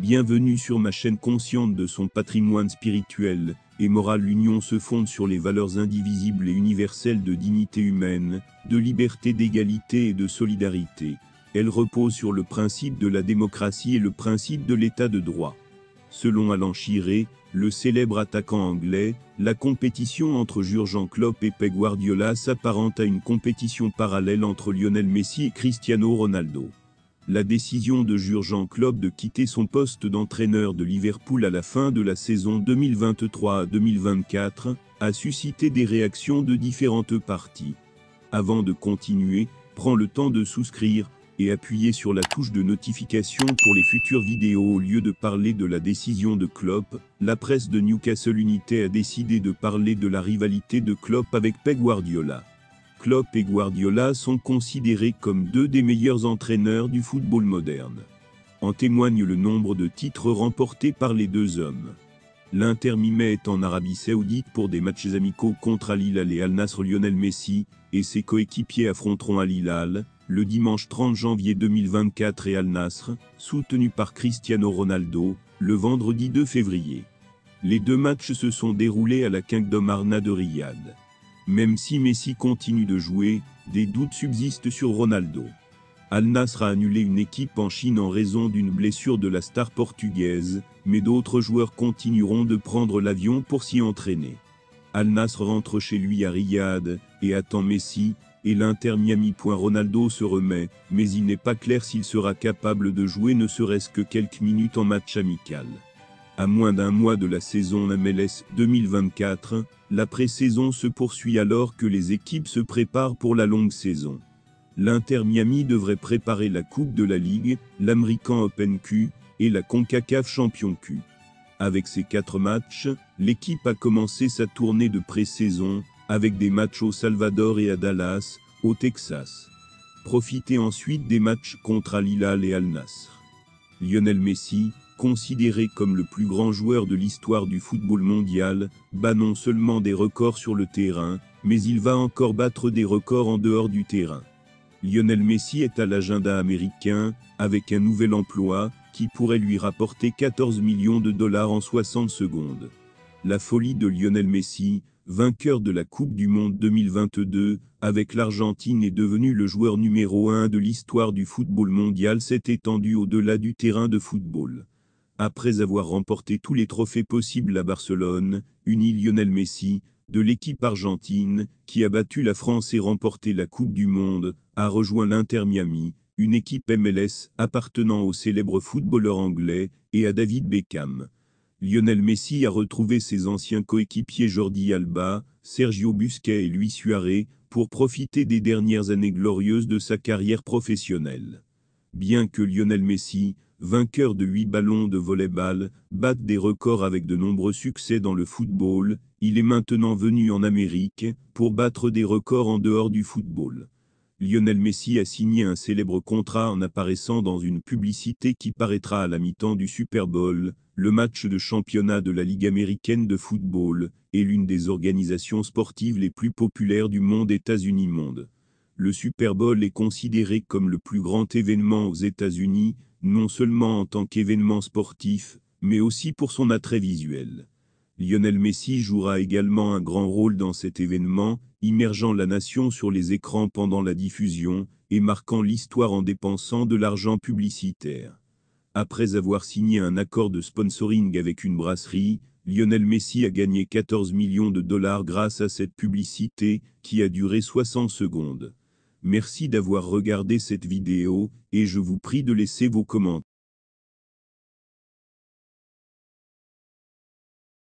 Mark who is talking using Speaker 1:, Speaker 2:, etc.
Speaker 1: Bienvenue sur ma chaîne consciente de son patrimoine spirituel et moral. L'union se fonde sur les valeurs indivisibles et universelles de dignité humaine, de liberté, d'égalité et de solidarité. Elle repose sur le principe de la démocratie et le principe de l'état de droit. Selon Alan Shearer, le célèbre attaquant anglais, la compétition entre Jurgen Klopp et Pep Guardiola s'apparente à une compétition parallèle entre Lionel Messi et Cristiano Ronaldo. La décision de Jurgen Klopp de quitter son poste d'entraîneur de Liverpool à la fin de la saison 2023-2024 a suscité des réactions de différentes parties. Avant de continuer, prends le temps de souscrire et appuyer sur la touche de notification pour les futures vidéos. Au lieu de parler de la décision de Klopp, la presse de Newcastle United a décidé de parler de la rivalité de Klopp avec Pep Guardiola. Klopp et Guardiola sont considérés comme deux des meilleurs entraîneurs du football moderne. En témoigne le nombre de titres remportés par les deux hommes. L'Inter Miami est en Arabie Saoudite pour des matchs amicaux contre Al Hilal et Al Nasr. Lionel Messi et ses coéquipiers affronteront Al Hilal le dimanche 30 janvier 2024 et Al Nasr, soutenu par Cristiano Ronaldo, le vendredi 2 février. Les deux matchs se sont déroulés à la Kingdom Arena de Riyad. Même si Messi continue de jouer, des doutes subsistent sur Ronaldo. Al Nasr a annulé une équipe en Chine en raison d'une blessure de la star portugaise, mais d'autres joueurs continueront de prendre l'avion pour s'y entraîner. Al Nasr rentre chez lui à Riyad et attend Messi, et l'Inter Miami. Ronaldo se remet, mais il n'est pas clair s'il sera capable de jouer ne serait-ce que quelques minutes en match amical. À moins d'un mois de la saison MLS 2024, la pré-saison se poursuit alors que les équipes se préparent pour la longue saison. L'Inter Miami devrait préparer la Coupe de la Ligue, l'American Open Q et la CONCACAF Champions Q. Avec ces 4 matchs, l'équipe a commencé sa tournée de pré-saison, avec des matchs au Salvador et à Dallas, au Texas. Profitez ensuite des matchs contre Al Hilal et Al Nasr. Lionel Messi, considéré comme le plus grand joueur de l'histoire du football mondial, bat non seulement des records sur le terrain, mais il va encore battre des records en dehors du terrain. Lionel Messi est à l'agenda américain, avec un nouvel emploi, qui pourrait lui rapporter 14 millions de dollars en 60 secondes. La folie de Lionel Messi, vainqueur de la Coupe du Monde 2022, avec l'Argentine est devenu le joueur numéro 1 de l'histoire du football mondial, s'est étendu au-delà du terrain de football. Après avoir remporté tous les trophées possibles à Barcelone, uni Lionel Messi, de l'équipe argentine, qui a battu la France et remporté la Coupe du Monde, a rejoint l'Inter Miami, une équipe MLS appartenant au célèbre footballeur anglais, et à David Beckham. Lionel Messi a retrouvé ses anciens coéquipiers Jordi Alba, Sergio Busquets et Luis Suarez, pour profiter des dernières années glorieuses de sa carrière professionnelle. Bien que Lionel Messi, vainqueur de 8 ballons de volley-ball, batte des records avec de nombreux succès dans le football, il est maintenant venu en Amérique, pour battre des records en dehors du football. Lionel Messi a signé un célèbre contrat en apparaissant dans une publicité qui paraîtra à la mi-temps du Super Bowl, le match de championnat de la Ligue américaine de football, et l'une des organisations sportives les plus populaires du monde. États-Unis monde. Le Super Bowl est considéré comme le plus grand événement aux États-Unis, non seulement en tant qu'événement sportif, mais aussi pour son attrait visuel. Lionel Messi jouera également un grand rôle dans cet événement, immergeant la nation sur les écrans pendant la diffusion, et marquant l'histoire en dépensant de l'argent publicitaire. Après avoir signé un accord de sponsoring avec une brasserie, Lionel Messi a gagné 14 millions de dollars grâce à cette publicité, qui a duré 60 secondes. Merci d'avoir regardé cette vidéo, et je vous prie de laisser vos commentaires.